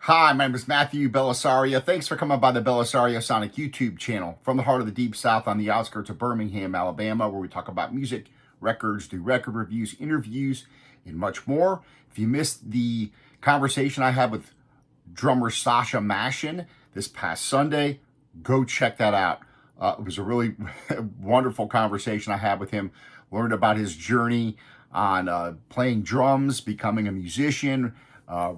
Hi, my name is Matthew Bellisario. Thanks for coming by the BellisarioSonic YouTube channel. From the heart of the Deep South on the outskirts of Birmingham, Alabama, where we talk about music, records, do record reviews, interviews, and much more. If you missed the conversation I had with drummer Sasha Mashin this past Sunday, go check that out. It was a really wonderful conversation I had with him. Learned about his journey on playing drums, becoming a musician,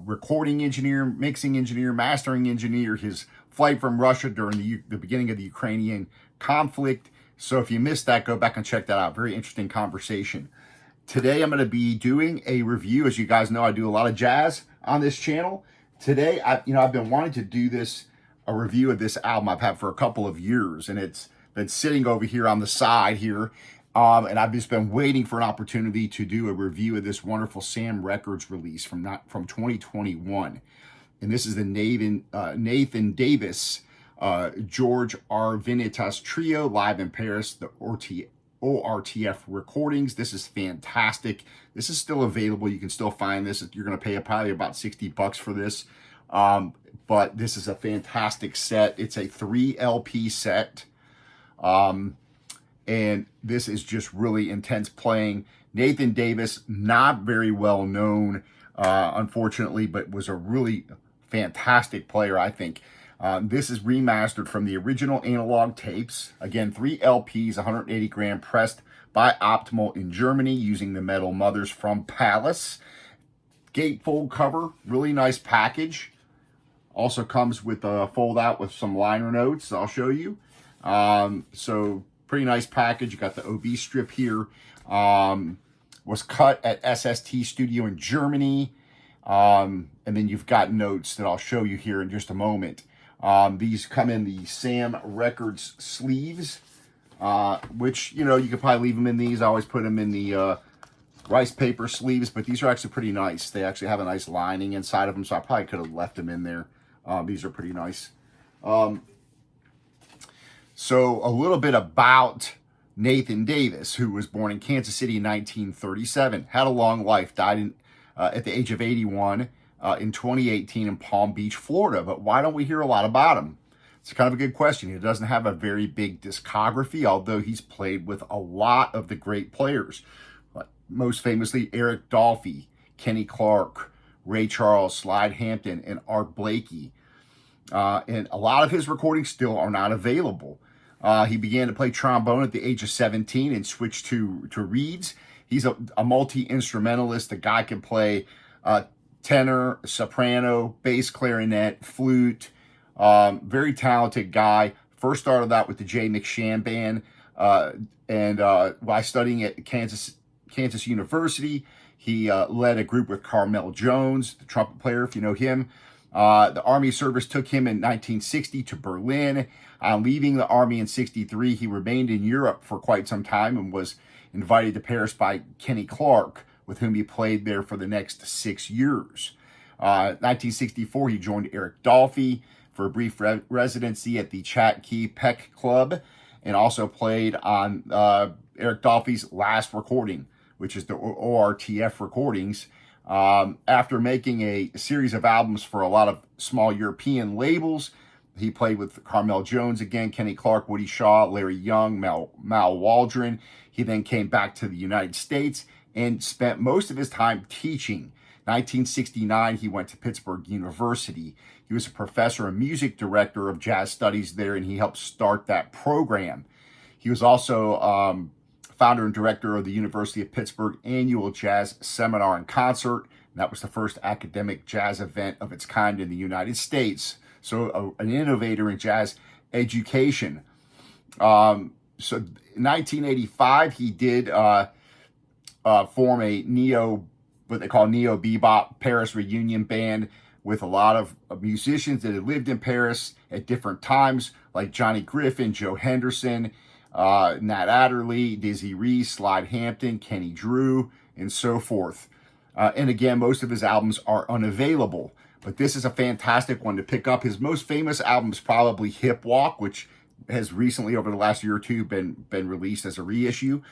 recording engineer, mixing engineer, mastering engineer, his flight from Russia during the beginning of the Ukrainian conflict. So if you missed that, go back and check that out. Very interesting conversation. Today I'm going to be doing a review. As you guys know, I do a lot of jazz on this channel. Today, I've been wanting to do a review of this album I've had for a couple of years, and it's been sitting over here on the side here. And I've just been waiting for an opportunity to do a review of this wonderful Sam Records release from 2021. And this is the Nathan Davis, George R. Vinitas Trio, live in Paris, the ORTF recordings. This is fantastic. This is still available. You can still find this. You're going to pay probably about $60 for this. But this is a fantastic set. It's a 3 LP set. And this is just really intense playing. Nathan Davis, not very well known, unfortunately, but was a really fantastic player, I think. This is remastered from the original analog tapes. Again, 3 LPs, 180 gram, pressed by Optimal in Germany using the metal mothers from Pallas. Gatefold cover, really nice package. Also comes with a fold out with some liner notes I'll show you. So pretty nice package. You got the OB strip here. Was cut at SST Studio in Germany. And then you've got notes that I'll show you here in just a moment. These come in the Sam Records sleeves, which, you could probably leave them in these. I always put them in the rice paper sleeves, but these are actually pretty nice. They actually have a nice lining inside of them, so I probably could have left them in there. These are pretty nice. So a little bit about Nathan Davis, who was born in Kansas City in 1937, had a long life, died at the age of 81 in 2018 in Palm Beach, Florida. But why don't we hear a lot about him? It's kind of a good question. He doesn't have a very big discography, although he's played with a lot of the great players. Most famously, Eric Dolphy, Kenny Clarke, Ray Charles, Slide Hampton, and Art Blakey. And a lot of his recordings still are not available. He began to play trombone at the age of 17 and switched to reeds. He's a multi-instrumentalist. The guy can play tenor, soprano, bass clarinet, flute. Very talented guy. First started out with the J. McShann Band. And while studying at Kansas University, he led a group with Carmel Jones, the trumpet player, if you know him. The Army service took him in 1960 to Berlin. Leaving the Army in 63, he remained in Europe for quite some time and was invited to Paris by Kenny Clarke, with whom he played there for the next 6 years. 1964, he joined Eric Dolphy for a brief residency at the Chat Key Peck Club, and also played on Eric Dolphy's last recording, which is the ORTF recordings. After making a series of albums for a lot of small European labels, he played with Carmel Jones again, Kenny Clarke, Woody Shaw, Larry Young, Mal Waldron. He then came back to the United States and spent most of his time teaching. 1969, he went to Pittsburgh University. He was a professor and music director of jazz studies there, and he helped start that program. He was also founder and director of the University of Pittsburgh annual jazz seminar and concert. And that was the first academic jazz event of its kind in the United States. So an innovator in jazz education. So in 1985, he did form what they call neo bebop Paris reunion band with a lot of musicians that had lived in Paris at different times, like Johnny Griffin, Joe Henderson, Nat Adderley, Dizzy Reese, Slide Hampton, Kenny Drew, and so forth. And again, most of his albums are unavailable, but this is a fantastic one to pick up. His most famous album is probably Hip Walk, which has recently, over the last year or two, been released as a reissue,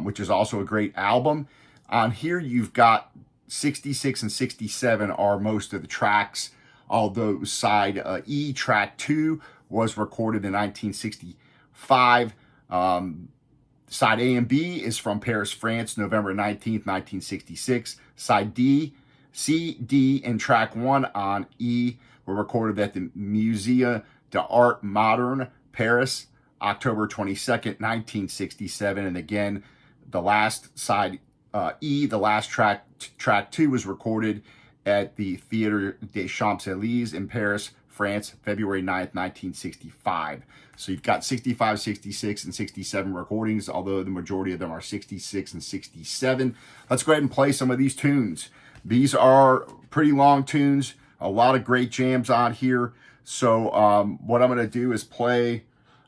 which is also a great album. On here, you've got 66 and 67 are most of the tracks although side E, track 2, was recorded in 1965. Side A and B is from Paris, France, November 19th, 1966. Side D, C, D, and track 1 on E were recorded at the Musée d'Art Moderne, Paris, October 22nd, 1967. And again, the last side E, the last track 2, was recorded at the Theatre des Champs-Élysées in Paris, France, February 9th, 1965. So you've got 65, 66, and 67 recordings, although the majority of them are 66 and 67. Let's go ahead and play some of these tunes. These are pretty long tunes, a lot of great jams on here. So what I'm going to do is play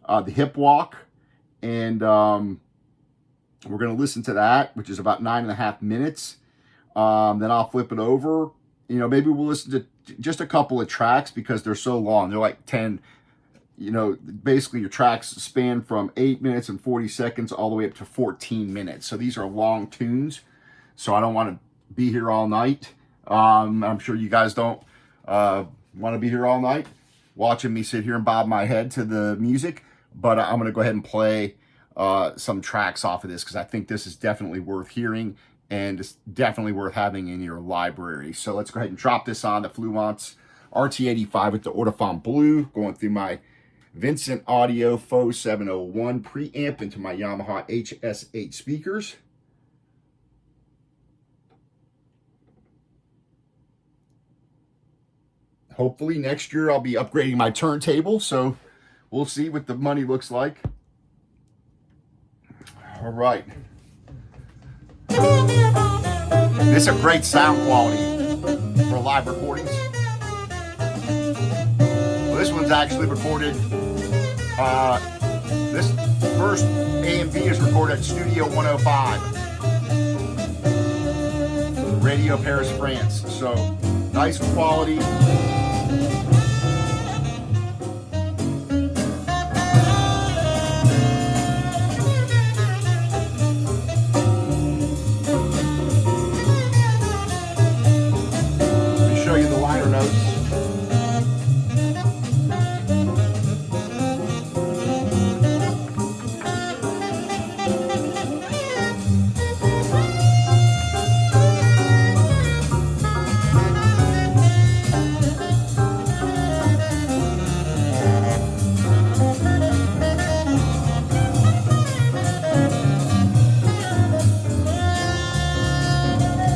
the Hip Walk, and we're going to listen to that, which is about 9.5 minutes. Then I'll flip it over. You know, maybe we'll listen to just a couple of tracks because they're so long. They're like 10, you know, basically your tracks span from 8 minutes and 40 seconds all the way up to 14 minutes. So these are long tunes. So I don't want to be here all night. I'm sure you guys don't want to be here all night watching me sit here and bob my head to the music. But I'm going to go ahead and play some tracks off of this because I think this is definitely worth hearing. And it's definitely worth having in your library. So let's go ahead and drop this on the Fluence RT85 with the Ortophon Blue, going through my Vincent Audio Faux 701 preamp into my Yamaha HS8 speakers. Hopefully next year I'll be upgrading my turntable, so we'll see what the money looks like. All right. This is a great sound quality for live recordings. Well, this one's actually recorded, this first A and B is recorded at Studio 105. Radio Paris, France. So, nice quality.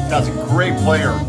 That's a great player.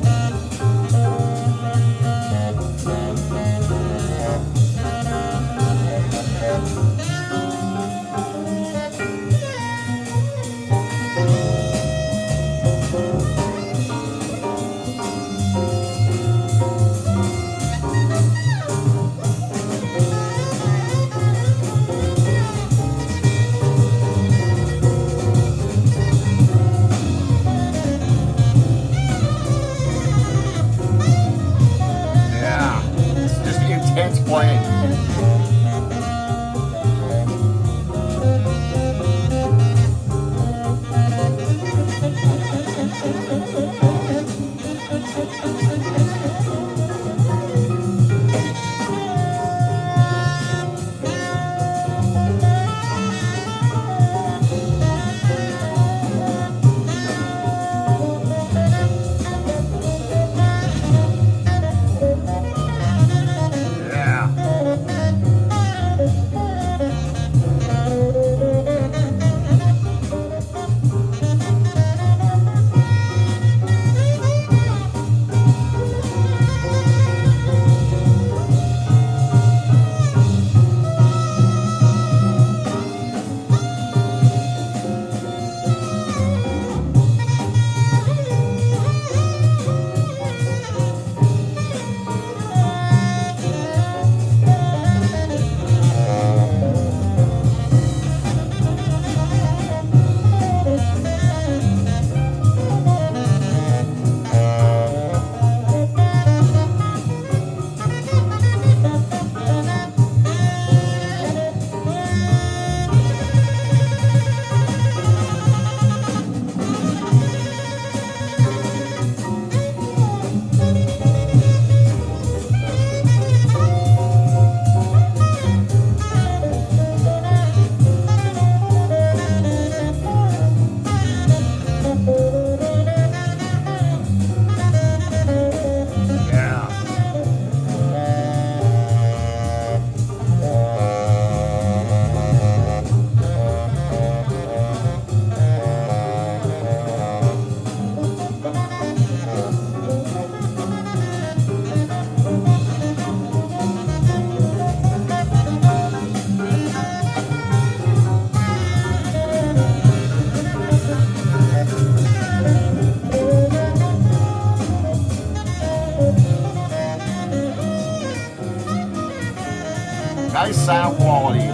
Nice sound quality.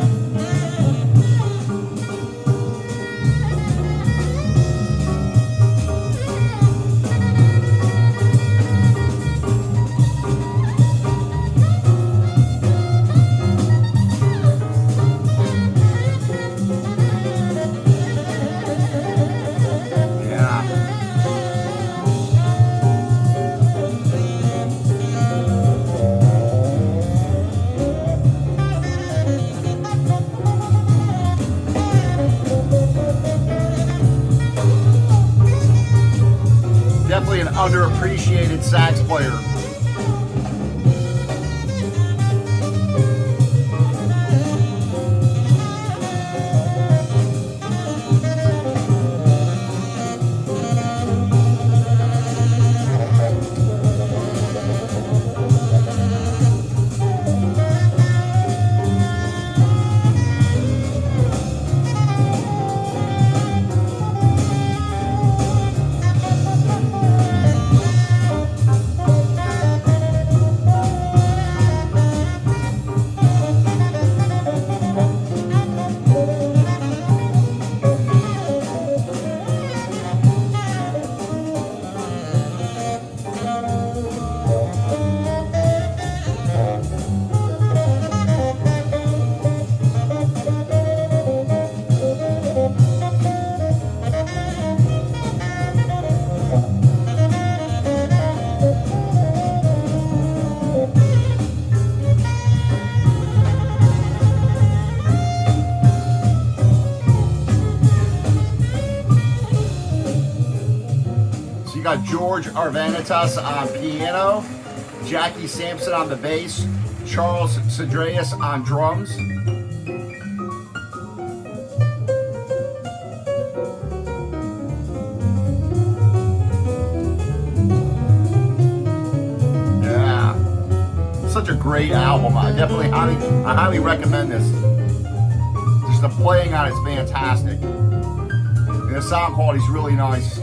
Definitely an underappreciated sax player. Got George Arvanitas on piano, Jackie Sampson on the bass, Charles Cedreus on drums. Yeah, such a great album. I highly recommend this. Just the playing on it's fantastic. And the sound quality is really nice.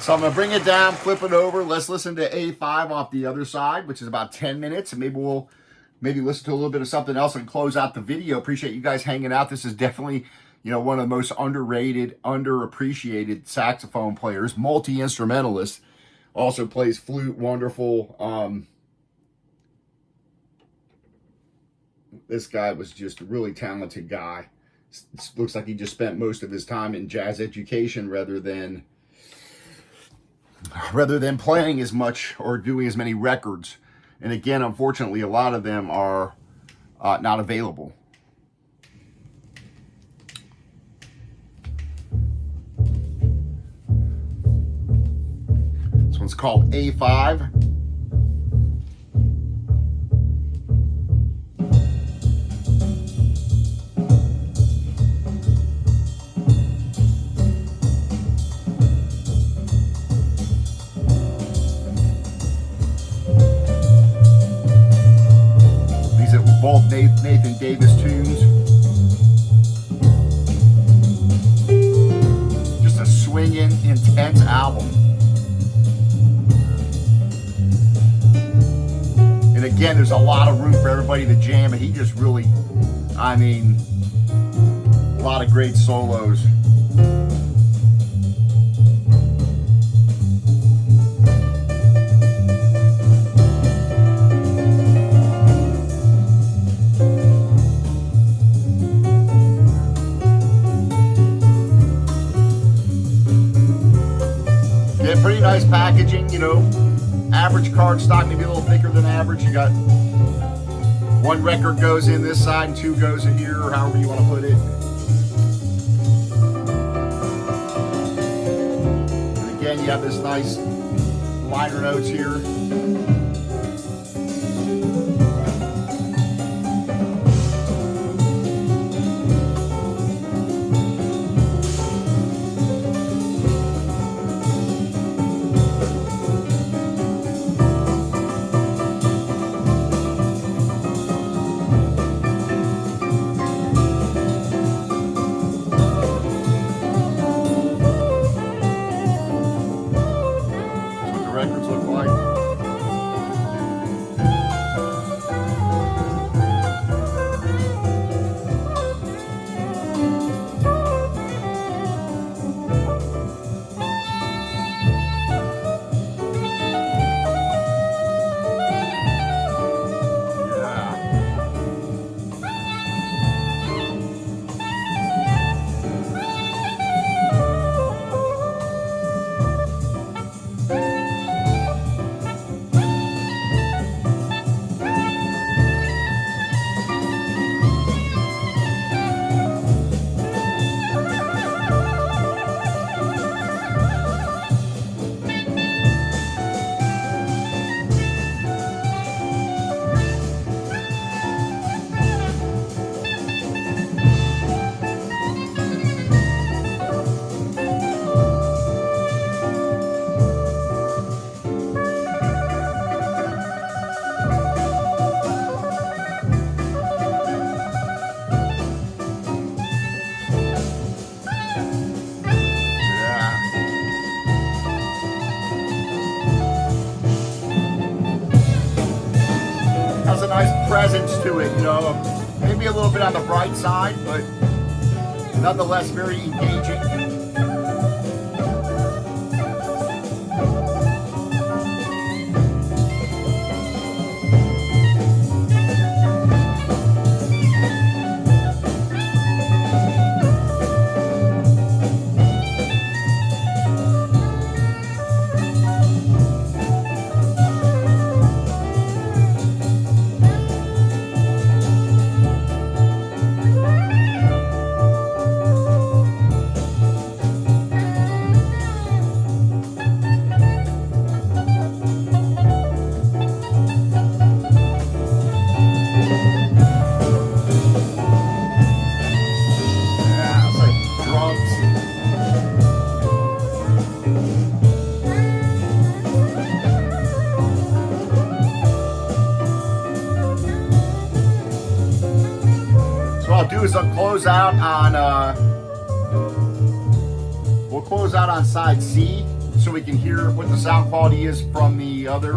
So I'm going to bring it down, flip it over. Let's listen to A5 off the other side, which is about 10 minutes. And maybe we'll listen to a little bit of something else and close out the video. Appreciate you guys hanging out. This is definitely, you know, one of the most underrated, underappreciated saxophone players, multi-instrumentalist. Also plays flute, wonderful. This guy was just a really talented guy. It looks like he just spent most of his time in jazz education rather than playing as much or doing as many records. And again, unfortunately, a lot of them are not available. This one's called A5. Both Nathan Davis tunes. Just a swinging, intense album. And again, there's a lot of room for everybody to jam, and he just really, I mean, a lot of great solos. Pretty nice packaging, you know, average card stock, maybe a little thicker than average. You got one record goes in this side and two goes in here, or however you want to put it. And again, you have this nice liner notes here. Records look like. Has a nice presence to it, you know, maybe a little bit on the bright side, but nonetheless very engaging. Do is I'll close out on we'll close out on side C. so we can hear what the sound quality is from the other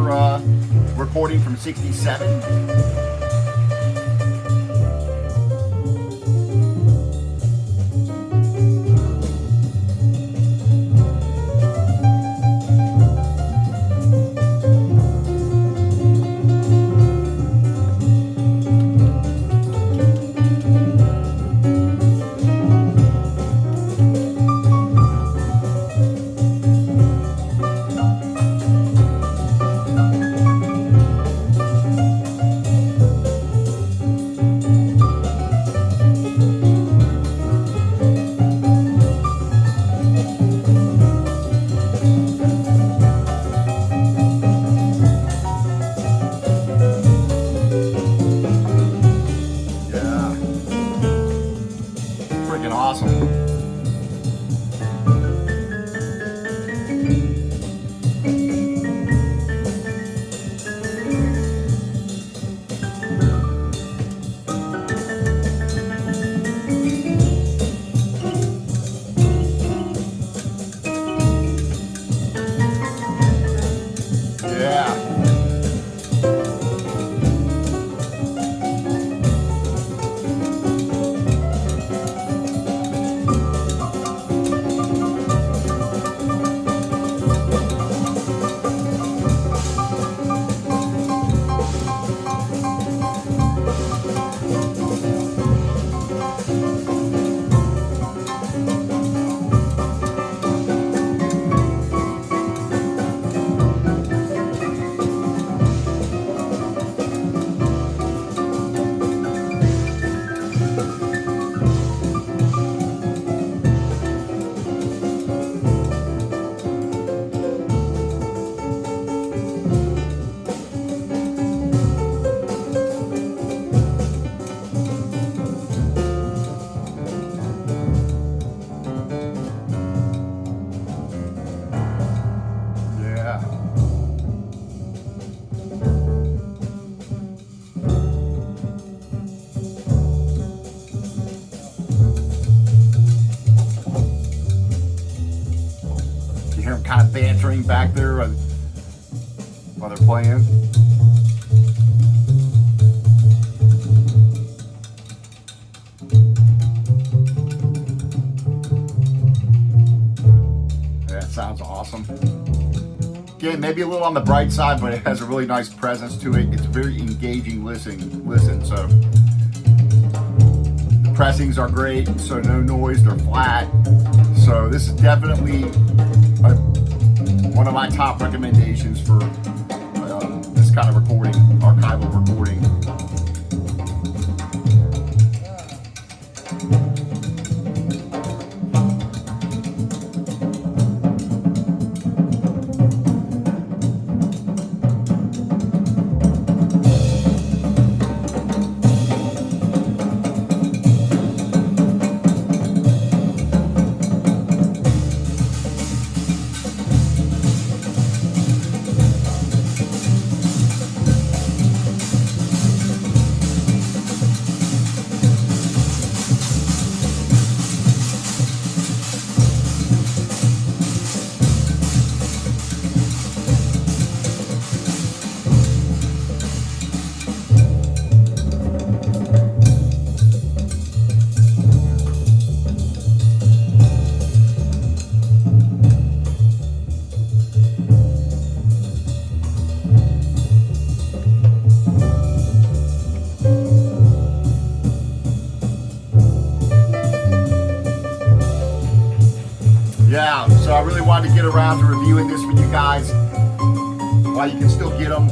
recording from '67. Kind of bantering back there while they're playing. That sounds awesome. Again, maybe a little on the bright side, but it has a really nice presence to it. It's very engaging listen. So the pressings are great, so no noise, they're flat. So this is definitely one of my top recommendations for this kind of recording, archival recording. Yeah, so I really wanted to get around to reviewing this with you guys while you can still get them.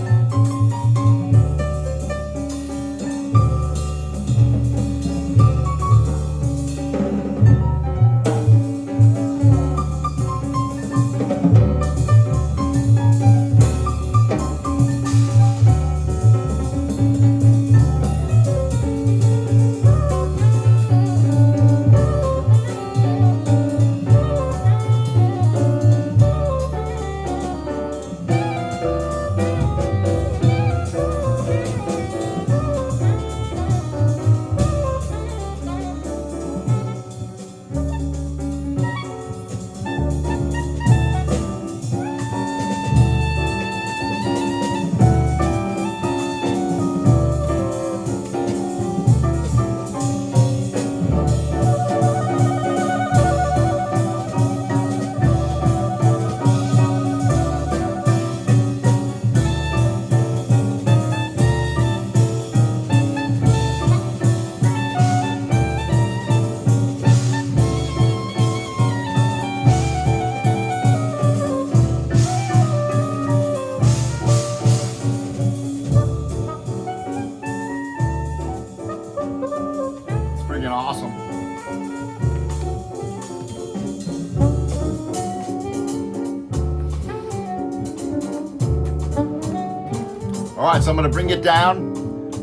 All right, so I'm gonna bring it down.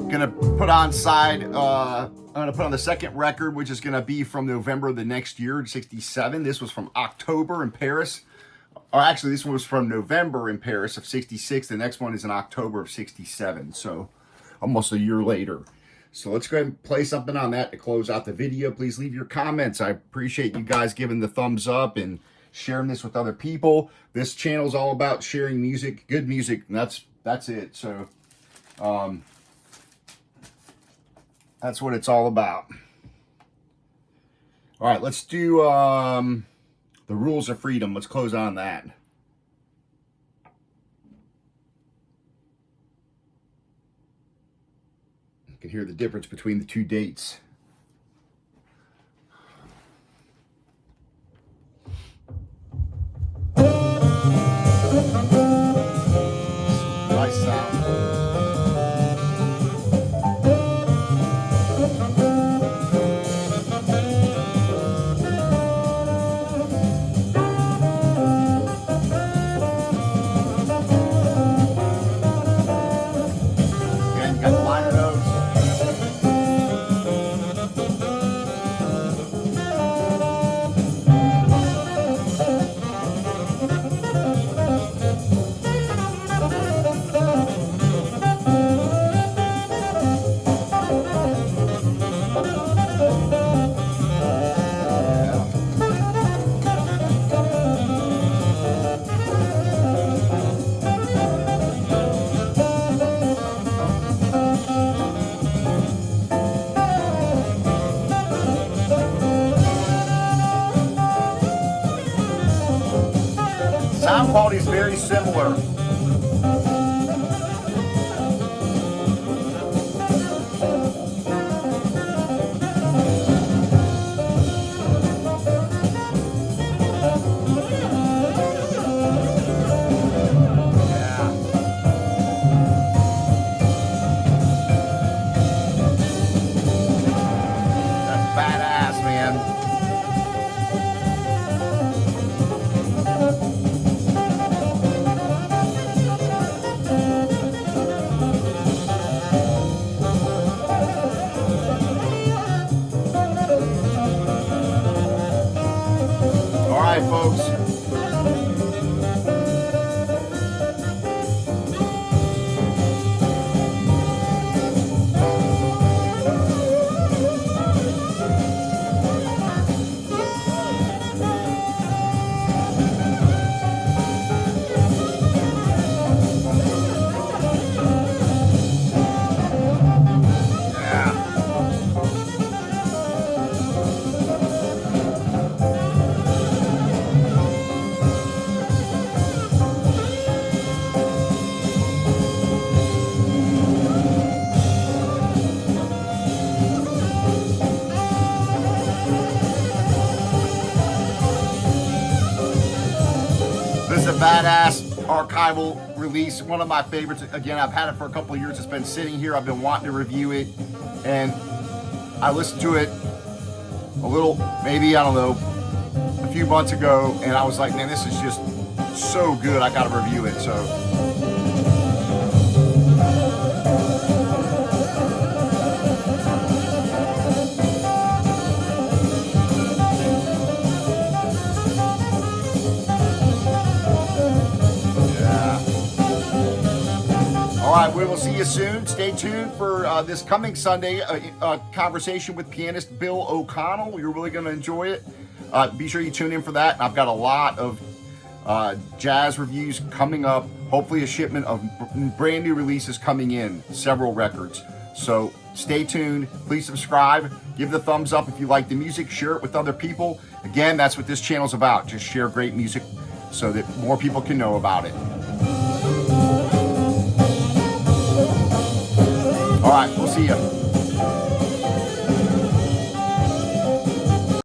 Gonna put on side, I'm gonna put on the second record, which is gonna be from November of the next year, 67. This was from October in Paris. Or actually, this one was from November in Paris of 66. The next one is in October of 67. So almost a year later. So let's go ahead and play something on that to close out the video. Please leave your comments. I appreciate you guys giving the thumbs up and sharing this with other people. This channel is all about sharing music, good music, and that's it. So that's what it's all about. All right, let's do the Rules of Freedom. Let's close on that. You can hear the difference between the two dates. Nice sound. Sound quality is very similar. Folks. This is a badass archival release, one of my favorites. Again, I've had it for a couple of years. It's been sitting here. I've been wanting to review it, and I listened to it a little, maybe, I don't know, a few months ago, and I was like, man, this is just so good. I gotta review it. So all right, we will see you soon. Stay tuned for this coming Sunday, a conversation with pianist Bill O'Connell. You're really going to enjoy it. Be sure you tune in for that. I've got a lot of jazz reviews coming up. Hopefully a shipment of brand new releases coming in, several records. So stay tuned. Please subscribe. Give the thumbs up if you like the music. Share it with other people. Again, that's what this channel's about. Just share great music so that more people can know about it. All right, we'll see you.